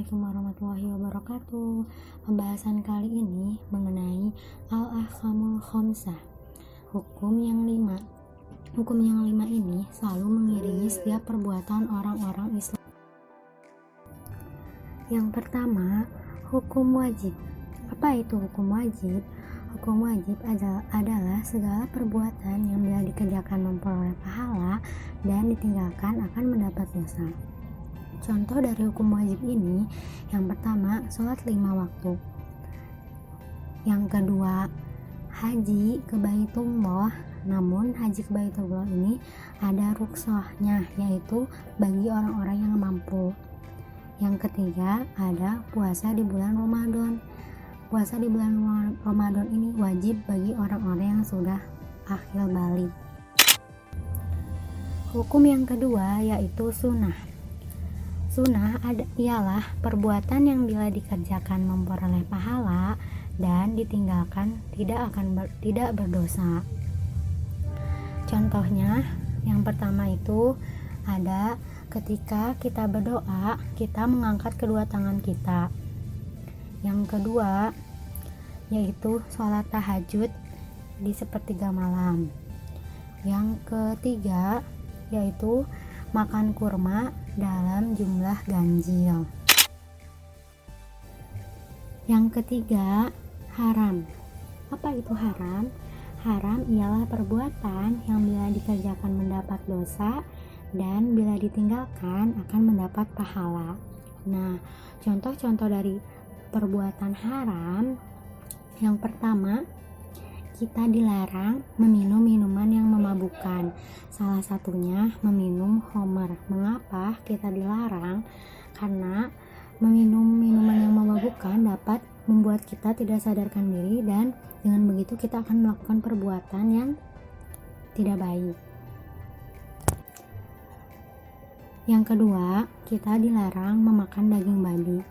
Assalamualaikum warahmatullahi wabarakatuh. Pembahasan kali ini mengenai al-ahkamul khamsah, hukum yang lima. Hukum yang lima ini selalu mengiringi setiap perbuatan orang-orang Islam. Yang pertama, hukum wajib. Apa itu hukum wajib? Hukum wajib adalah segala perbuatan yang bila dikerjakan memperoleh pahala dan ditinggalkan akan mendapat dosa. Contoh dari hukum wajib ini, yang pertama, sholat 5 waktu. Yang kedua, haji ke Baitullah. Namun haji ke Baitullah ini ada rukhsahnya, yaitu bagi orang-orang yang mampu. Yang ketiga, ada puasa di bulan Ramadan. Puasa di bulan Ramadan ini wajib bagi orang-orang yang sudah akhil baligh. Hukum yang kedua yaitu sunnah. Sunnah ialah perbuatan yang bila dikerjakan memperoleh pahala dan ditinggalkan tidak berdosa. Contohnya, yang pertama itu ada ketika kita berdoa, kita mengangkat kedua tangan kita. Yang kedua yaitu sholat tahajud di sepertiga malam. Yang ketiga yaitu makan kurma dalam jumlah ganjil. Yang ketiga, haram. Apa itu haram? Haram ialah perbuatan yang bila dikerjakan mendapat dosa dan bila ditinggalkan akan mendapat pahala. Nah, contoh-contoh dari perbuatan haram, yang pertama, kita dilarang meminum minuman yang memabukkan. Salah satunya meminum khamr. Mengapa kita dilarang? Karena meminum minuman yang memabukkan dapat membuat kita tidak sadarkan diri, dan dengan begitu kita akan melakukan perbuatan yang tidak baik. Yang kedua, kita dilarang memakan daging babi.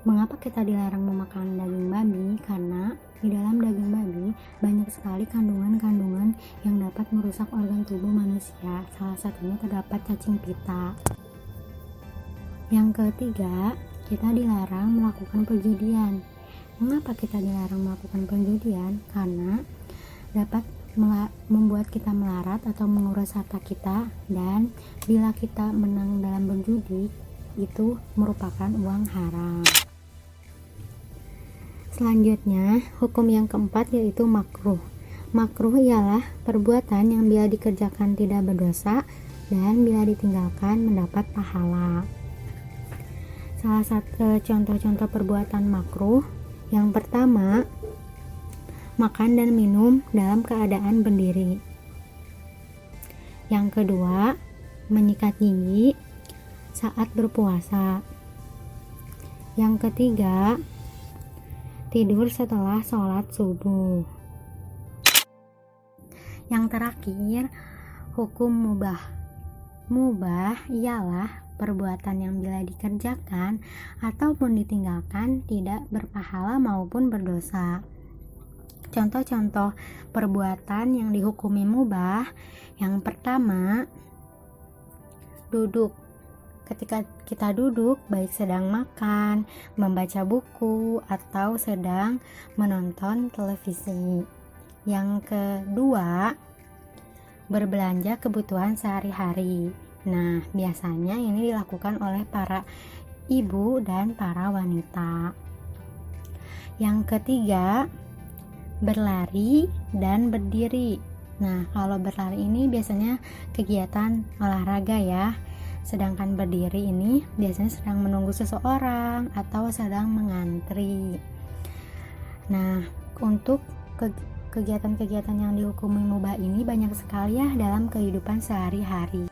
Mengapa kita dilarang memakan daging babi? Karena di dalam daging babi banyak sekali kandungan-kandungan yang dapat merusak organ tubuh manusia. Salah satunya terdapat cacing pita. Yang ketiga, kita dilarang melakukan perjudian. Mengapa kita dilarang melakukan perjudian? Karena dapat membuat kita melarat atau menguras harta kita, dan bila kita menang dalam berjudi, itu merupakan uang haram. Selanjutnya, hukum yang keempat yaitu makruh. Makruh ialah perbuatan yang bila dikerjakan tidak berdosa dan bila ditinggalkan mendapat pahala. Salah satu contoh-contoh perbuatan makruh, yang pertama, makan dan minum dalam keadaan berdiri. Yang kedua, menyikat gigi saat berpuasa. Yang ketiga, tidur setelah sholat subuh. Yang terakhir, hukum mubah. Mubah ialah perbuatan yang bila dikerjakan ataupun ditinggalkan tidak berpahala maupun berdosa. Contoh-contoh perbuatan yang dihukumi mubah, yang pertama, duduk. Ketika kita duduk, baik sedang makan, membaca buku, atau sedang menonton televisi. Yang kedua, berbelanja kebutuhan sehari-hari. Nah, biasanya ini dilakukan oleh para ibu dan para wanita. Yang ketiga, berlari dan berdiri. Nah, kalau berlari ini biasanya kegiatan olahraga ya. Sedangkan berdiri ini biasanya sedang menunggu seseorang atau sedang mengantri. Nah, untuk kegiatan-kegiatan yang dihukumi mubah ini banyak sekali ya dalam kehidupan sehari-hari.